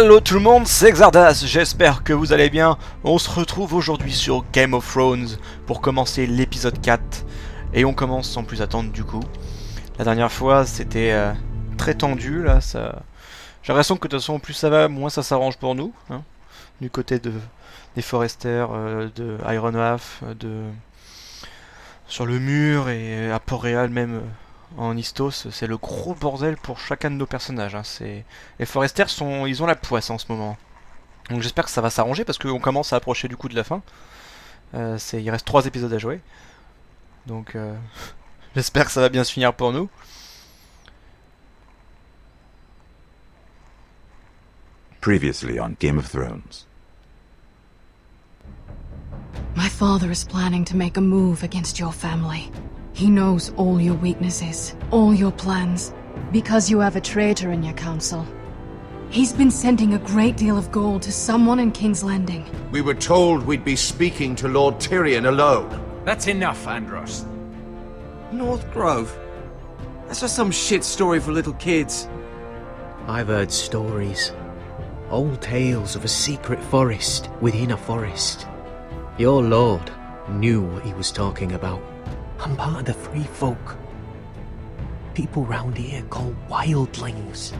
Hello tout le monde, c'est Xardas, j'espère que vous allez bien. On se retrouve aujourd'hui sur Game of Thrones pour commencer l'épisode 4. Et on commence sans plus attendre du coup. La dernière fois c'était très tendu là, ça... J'ai l'impression que de toute façon plus ça va, moins ça s'arrange pour nous. Hein, du côté des Foresters, de Ironhaft, sur le mur et à Port-Réal même... En Istos, c'est le gros bordel pour chacun de nos personnages. Hein. Les Foresters ils ont la poisse en ce moment. Donc j'espère que ça va s'arranger parce qu'on commence à approcher du coup de la fin. Il reste 3 épisodes à jouer. Donc j'espère que ça va bien se finir pour nous. Previously on Game of Thrones. My father is planning to make a move against your family. He knows all your weaknesses, all your plans, because you have a traitor in your council. He's been sending a great deal of gold to someone in King's Landing. We were told we'd be speaking to Lord Tyrion alone. That's enough, Andros. North Grove? That's just some shit story for little kids. I've heard stories. Old tales of a secret forest within a forest. Your lord knew what he was talking about. I'm part of the free folk. People round here call wildlings.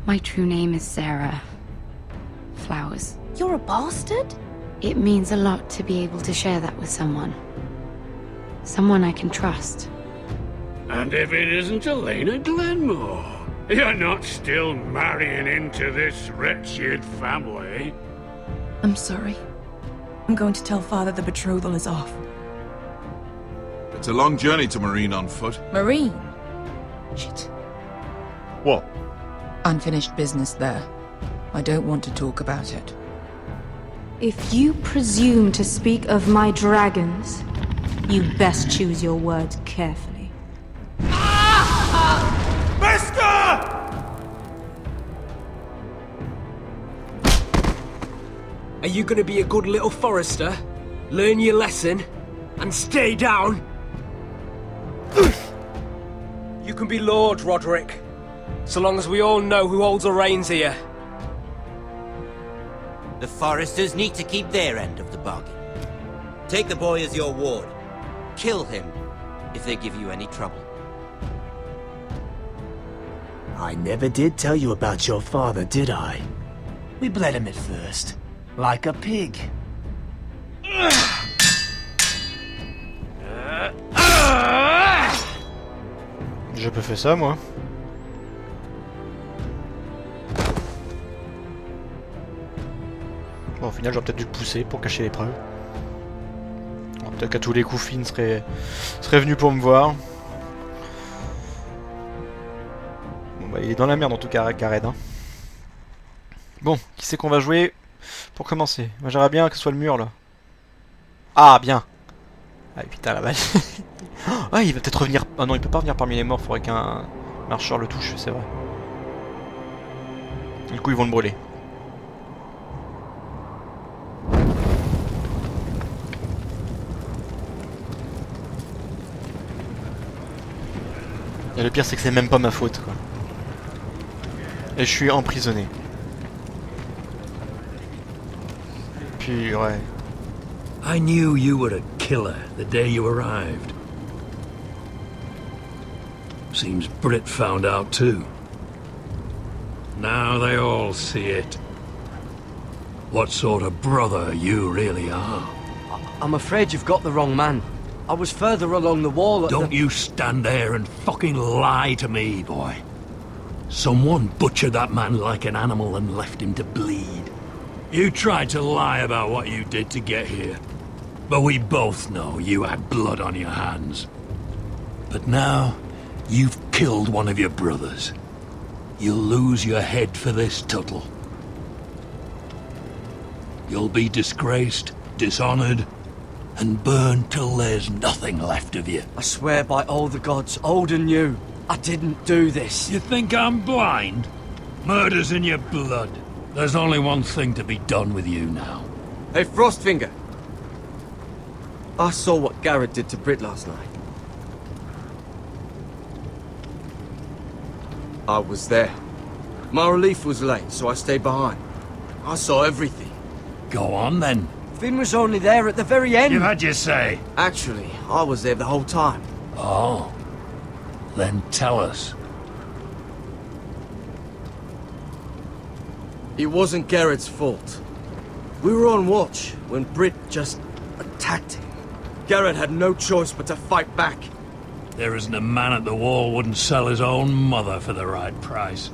My true name is Sarah Flowers. You're a bastard? It means a lot to be able to share that with someone. Someone I can trust. And if it isn't Elena Glenmore, you're not still marrying into this wretched family. I'm sorry. I'm going to tell Father the betrothal is off. It's a long journey to Marine on foot. Marine? Shit. What? Unfinished business there. I don't want to talk about it. If you presume to speak of my dragons, you best choose your words carefully. Mister! Are you gonna be a good little Forester? Learn your lesson? And stay down? You can be Lord, Roderick. So long as we all know who holds the reins here. The Foresters need to keep their end of the bargain. Take the boy as your ward. Kill him if they give you any trouble. I never did tell you about your father, did I? We bled him at first, like a pig. J'ai pas fait ça moi. Bon, au final j'aurais peut-être dû le pousser pour cacher les preuves. Peut-être qu'à tous les coups Finn serait venu pour me voir. Bon bah il est dans la merde en tout cas, Kared. Hein. Bon, qui c'est qu'on va jouer pour commencer? Moi j'aimerais bien que ce soit le mur là. Ah bien. Ah putain la balle. Ah il va peut-être revenir. Ah non il peut pas revenir parmi les morts, faudrait qu'un marcheur le touche, c'est vrai. Du coup ils vont le brûler. Et le pire c'est que c'est même pas ma faute quoi. Et je suis emprisonné. Puis ouais. I knew you were a killer the day you arrived. Seems Brit found out too. Now they all see it. What sort of brother you really are. I'm afraid you've got the wrong man. I was further along the wall at Don't you stand there and fucking lie to me, boy. Someone butchered that man like an animal and left him to bleed. You tried to lie about what you did to get here. But we both know you had blood on your hands. But now, you've killed one of your brothers. You'll lose your head for this, Tuttle. You'll be disgraced, dishonored, and burned till there's nothing left of you. I swear by all the gods, old and new, I didn't do this. You think I'm blind? Murder's in your blood. There's only one thing to be done with you now. Hey, Frostfinger. I saw what Garrett did to Brit last night. I was there. My relief was late, so I stayed behind. I saw everything. Go on, then. Finn was only there at the very end. You've had your say. Actually, I was there the whole time. Oh. Then tell us. It wasn't Garrett's fault. We were on watch when Britt just attacked him. Garrett had no choice but to fight back. There isn't a man at the wall wouldn't sell his own mother for the right price.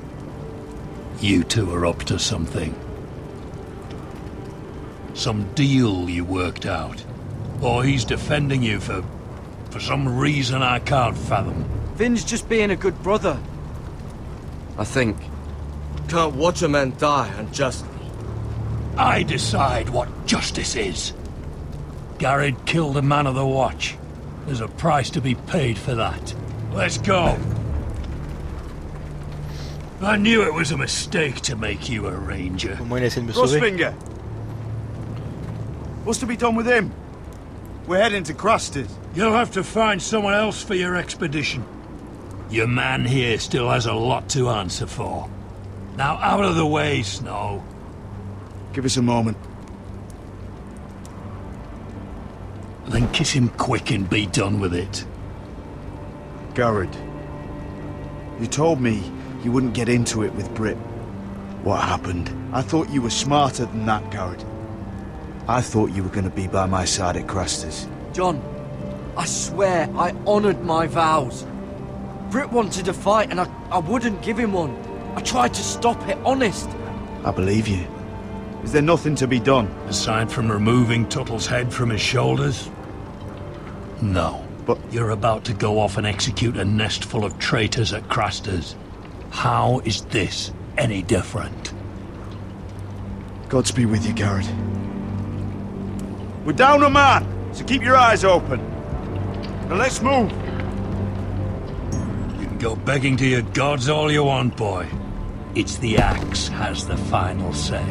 You two are up to something. Some deal you worked out. Or he's defending you for some reason I can't fathom. Finn's just being a good brother. I think. Can't watch a man die unjustly. I decide what justice is. Garrett killed a man of the watch. There's a price to be paid for that. Let's go. I knew it was a mistake to make you a ranger. Au moins il essaie de me sauver. Crossfinger! What's to be done with him? We're heading to Cruster's. You'll have to find someone else for your expedition. Your man here still has a lot to answer for. Now out of the way, Snow. Give us a moment. Then kiss him quick and be done with it. Garrett, you told me you wouldn't get into it with Britt. What happened? I thought you were smarter than that, Garrett. I thought you were going to be by my side at Cruster's. John, I swear I honored my vows. Britt wanted a fight and I wouldn't give him one. I tried to stop it, honest. I believe you. Is there nothing to be done? Aside from removing Tuttle's head from his shoulders? No. But you're about to go off and execute a nest full of traitors at Craster's. How is this any different? Godspeed with you, Garrett. We're down a man, so keep your eyes open. Now let's move. You can go begging to your gods all you want, boy. It's the axe has the final say.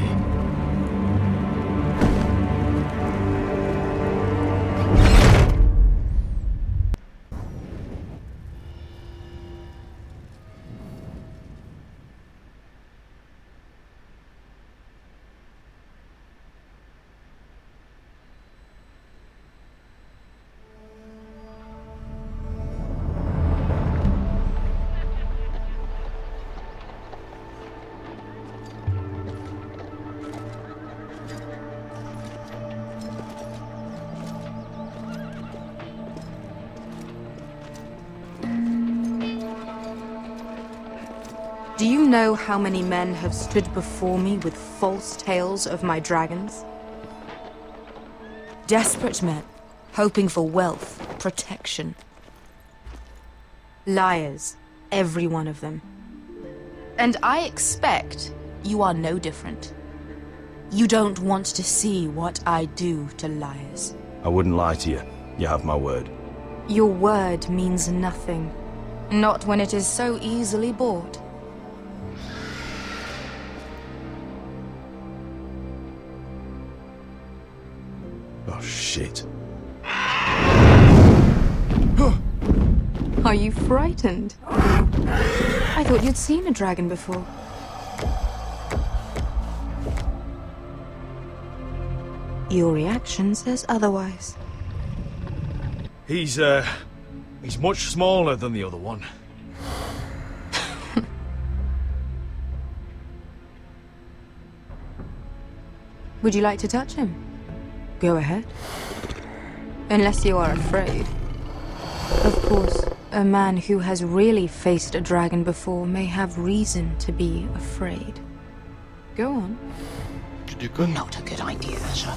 Do you know how many men have stood before me with false tales of my dragons? Desperate men, hoping for wealth, protection. Liars, every one of them. And I expect you are no different. You don't want to see what I do to liars. I wouldn't lie to you. You have my word. Your word means nothing. Not when it is so easily bought. Oh, shit. Are you frightened? I thought you'd seen a dragon before. Your reaction says otherwise. He's much smaller than the other one. Would you like to touch him? Go ahead. Unless you are afraid. Of course, a man who has really faced a dragon before may have reason to be afraid. Go on. Not a good idea, sir.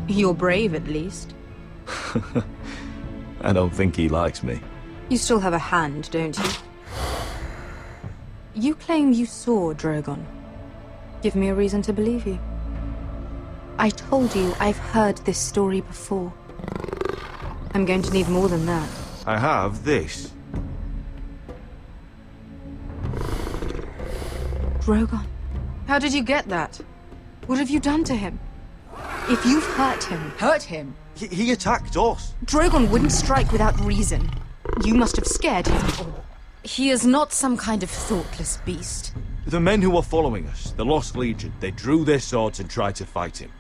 You're brave, at least. I don't think he likes me. You still have a hand, don't you? You claim you saw Drogon. Give me a reason to believe you. I told you I've heard this story before. I'm going to need more than that. I have this. Drogon, How did you get that? What have you done to him? If you've hurt him... Hurt him? He attacked us. Drogon wouldn't strike without reason. You must have scared him. He is not some kind of thoughtless beast. The men who were following us, the Lost Legion, they drew their swords and tried to fight him.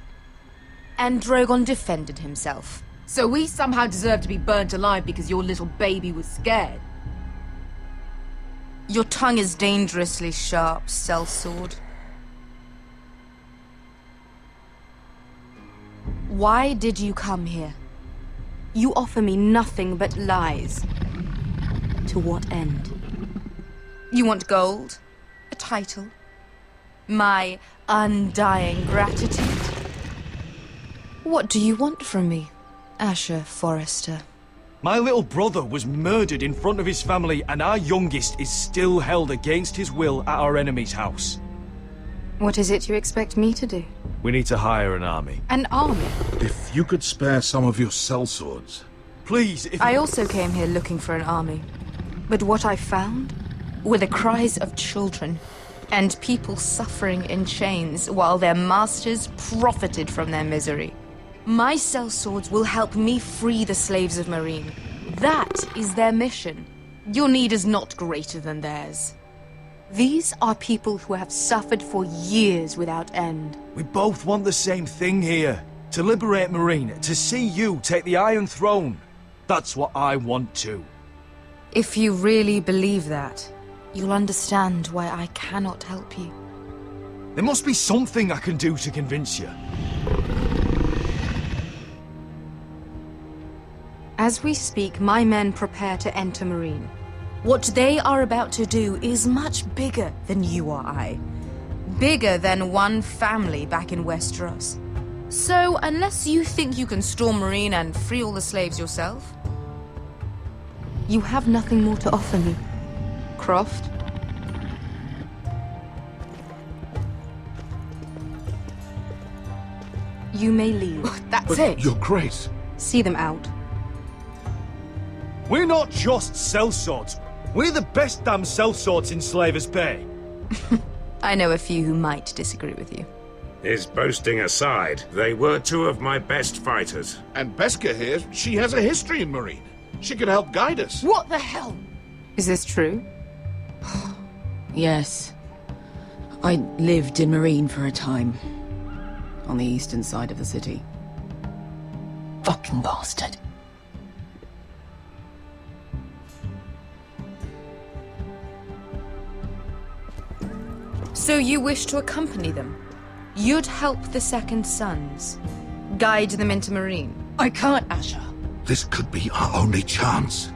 And Drogon defended himself. So we somehow deserve to be burnt alive because your little baby was scared? Your tongue is dangerously sharp, sellsword. Why did you come here? You offer me nothing but lies. To what end? You want gold? A title? My undying gratitude? What do you want from me, Asher Forrester? My little brother was murdered in front of his family, and our youngest is still held against his will at our enemy's house. What is it you expect me to do? We need to hire an army. An army? If you could spare some of your sellswords. Please, if I also came here looking for an army. But what I found were the cries of children and people suffering in chains while their masters profited from their misery. My sellswords will help me free the slaves of Meereen. That is their mission. Your need is not greater than theirs. These are people who have suffered for years without end. We both want the same thing here. To liberate Meereen, to see you take the Iron Throne. That's what I want too. If you really believe that, you'll understand why I cannot help you. There must be something I can do to convince you. As we speak, my men prepare to enter Meereen. What they are about to do is much bigger than you or I. Bigger than one family back in Westeros. So, unless you think you can storm Meereen and free all the slaves yourself, you have nothing more to offer me, Croft. You may leave. That's it. Your Grace. See them out. We're not just sellswords. We're the best damn sellswords in Slaver's Bay. I know a few who might disagree with you. His boasting aside, they were two of my best fighters. And Beskha here, she has a history in Meereen. She could help guide us. What the hell? Is this true? Yes. I lived in Meereen for a time. On the eastern side of the city. Fucking bastard. So you wish to accompany them? You'd help the Second Sons? Guide them into Meereen? I can't, Asher. This could be our only chance.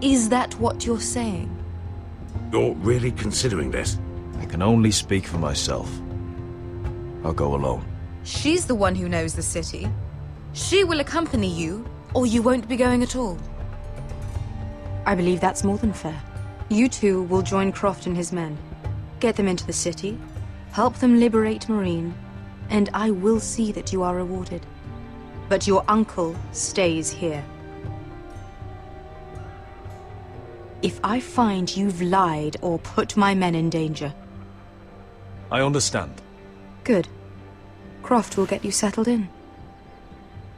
Is that what you're saying? You're really considering this? I can only speak for myself. I'll go alone. She's the one who knows the city. She will accompany you, or you won't be going at all. I believe that's more than fair. You two will join Croft and his men. Get them into the city, help them liberate Meereen, and I will see that you are rewarded. But your uncle stays here. If I find you've lied or put my men in danger... I understand. Good. Croft will get you settled in.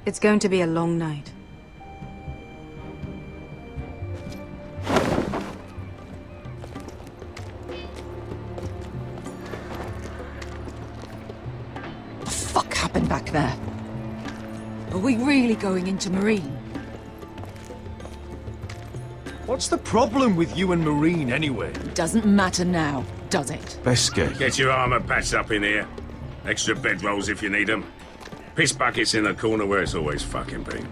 It's going to be a long night. What the fuck happened back there? Are we really going into Meereen? What's the problem with you and Meereen, anyway? Doesn't matter now, does it? Beskha. Get your armor patched up in here. Extra bedrolls if you need them. Piss buckets in the corner where it's always fucking been.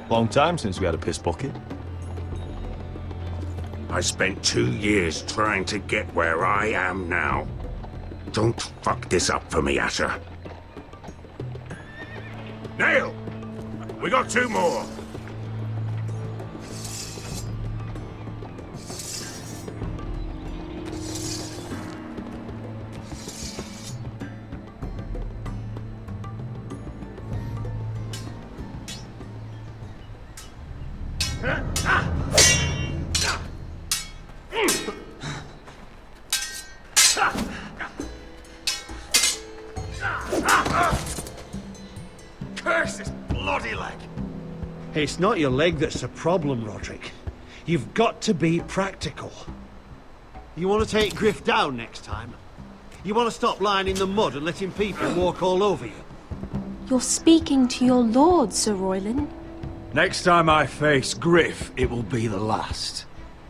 Long time since we had a piss bucket. I spent 2 years trying to get where I am now. Don't fuck this up for me, Asher. Nail! We got 2 more! Curse this bloody leg! It's not your leg that's the problem, Roderick. You've got to be practical. You want to take Griff down next time? You want to stop lying in the mud and letting people walk all over you? You're speaking to your lord, Sir Royland. Next time I face Griff, it will be the last.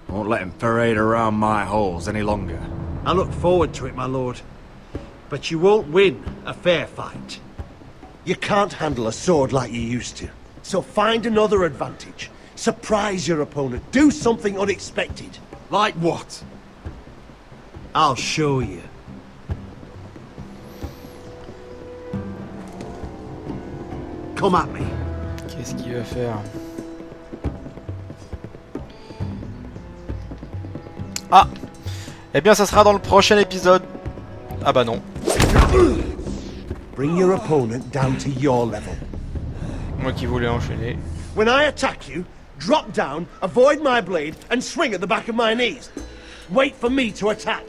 I won't let him parade around my halls any longer. I look forward to it, my lord. But you won't win a fair fight. You can't handle a sword like you used to. So find another advantage. Surprise your opponent. Do something unexpected. Like what? I'll show you. Come at me. Qu'est-ce qu'il va faire? Ah! Eh bien, ça sera dans le prochain épisode. Ah bah non. Bring your opponent down to your level. Moi qui voulais enchaîner. When I attack you, drop down, avoid my blade, and swing at the back of my knees. Wait for me to attack.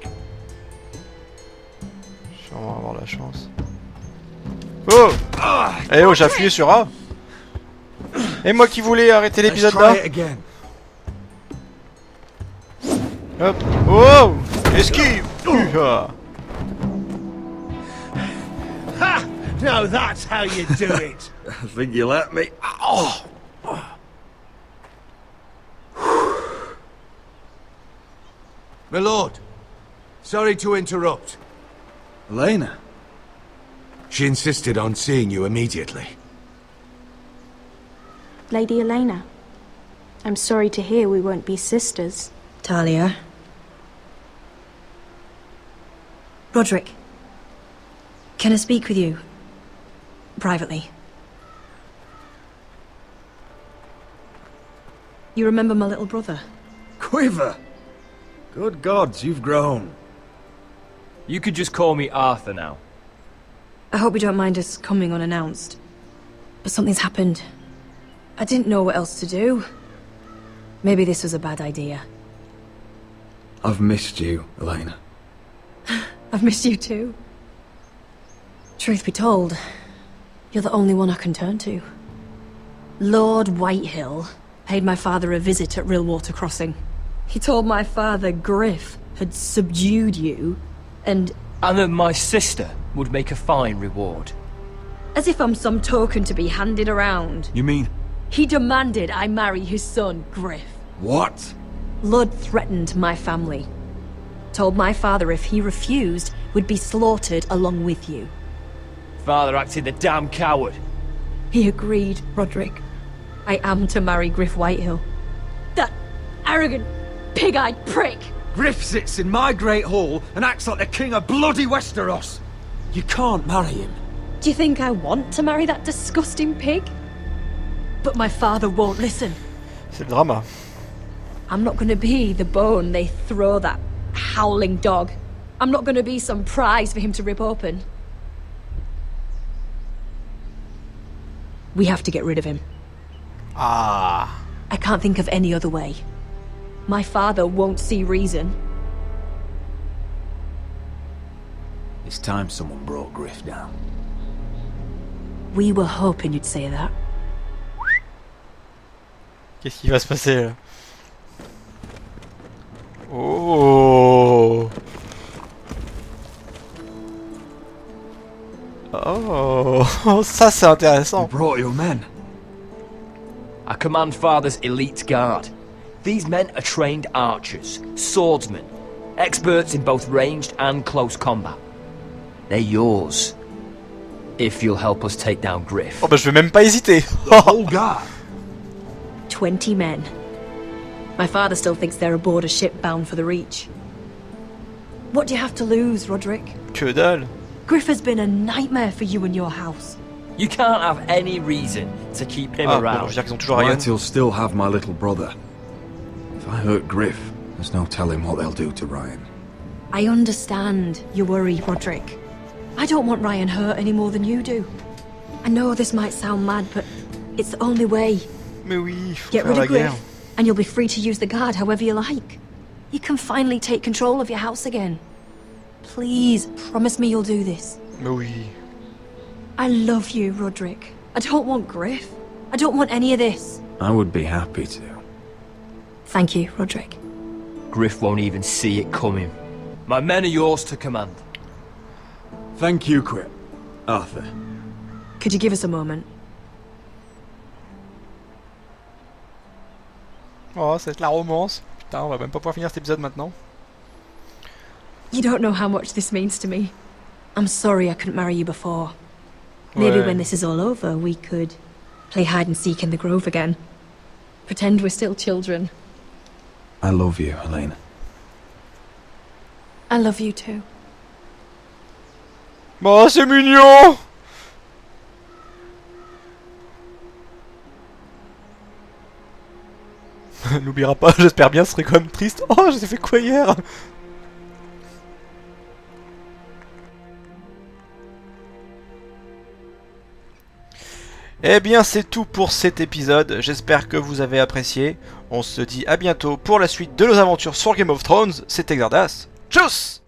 Je vais vraiment avoir la chance. Oh! Eh oh, j'ai appuyé sur A. Et moi qui voulais arrêter l'épisode là. Hop. Oh! Esquive! Ha! Now that's how you do it. I think you let me. Oh! My lord, sorry to interrupt. Elena? She insisted on seeing you immediately. Lady Elena, I'm sorry to hear we won't be sisters. Talia. Roderick. Can I speak with you? Privately. You remember my little brother? Quiver! Good gods, you've grown. You could just call me Arthur now. I hope you don't mind us coming unannounced. But something's happened. I didn't know what else to do. Maybe this was a bad idea. I've missed you, Elena. I've missed you too. Truth be told, you're the only one I can turn to. Lord Whitehill paid my father a visit at Rillwater Crossing. He told my father Griff had subdued you, and that my sister would make a fine reward. As if I'm some token to be handed around. You mean? He demanded I marry his son, Griff. What? Lud threatened my family. Told my father if he refused, we'd be slaughtered along with you. Father acted the damn coward. He agreed, Roderick. I am to marry Griff Whitehill. That arrogant, pig-eyed prick! Griff sits in my great hall and acts like the king of bloody Westeros. You can't marry him. Do you think I want to marry that disgusting pig? But my father won't listen. C'est le drama. I'm not gonna be the bone they throw that howling dog. I'm not gonna be some prize for him to rip open. We have to get rid of him. Ah. I can't think of any other way. My father won't see reason. It's time someone brought Griff down. We were hoping you'd say that. Qu'est-ce qui va se passer là? Oh. Oh, ça c'est intéressant. You brought your men. I command Father's elite guard. These men are trained archers, swordsmen, experts in both ranged and close combat. They're yours. If you'll help us take down Griff. Oh bah je vais même pas hésiter. The whole guard. 20 men. My father still thinks they're aboard a ship bound for the Reach. What do you have to lose, Roderick? Que dalle. Griff has been a nightmare for you and your house. You can't have any reason to keep him Bon, around. je veux dire qu'ils ont toujours rien. Whitehill still have my little brother. If I hurt Griff, there's no telling what they'll do to Ryan. I understand your worry, Roderick. I don't want Ryan hurt any more than you do. I know this might sound mad, but it's the only way. Mais oui, faut Get faire rid la of guerre. Griff, and you'll be free to use the guard however you like. You can finally take control of your house again. Please, promise me you'll do this. Oui. I love you, Roderick. I don't want Griff. I don't want any of this. I would be happy to. Thank you, Roderick. Griff won't even see it coming. My men are yours to command. Thank you, Quip. Arthur. Could you give us a moment? Oh, c'est la romance. Putain, on va même pas pouvoir finir cet épisode maintenant. You don't know how much this means to me. I'm sorry I couldn't marry you before. Maybe Ouais. when this is all over, we could play hide and seek in the grove again. Pretend we're still children. I love you, Helena. I love you too. Bah, c'est mignon! N'oubliera pas, j'espère bien, ce serait quand même triste. Oh, j'ai fait quoi hier? Eh bien, c'est tout pour cet épisode. J'espère que vous avez apprécié. On se dit à bientôt pour la suite de nos aventures sur Game of Thrones. C'était Xardas. Tchuss!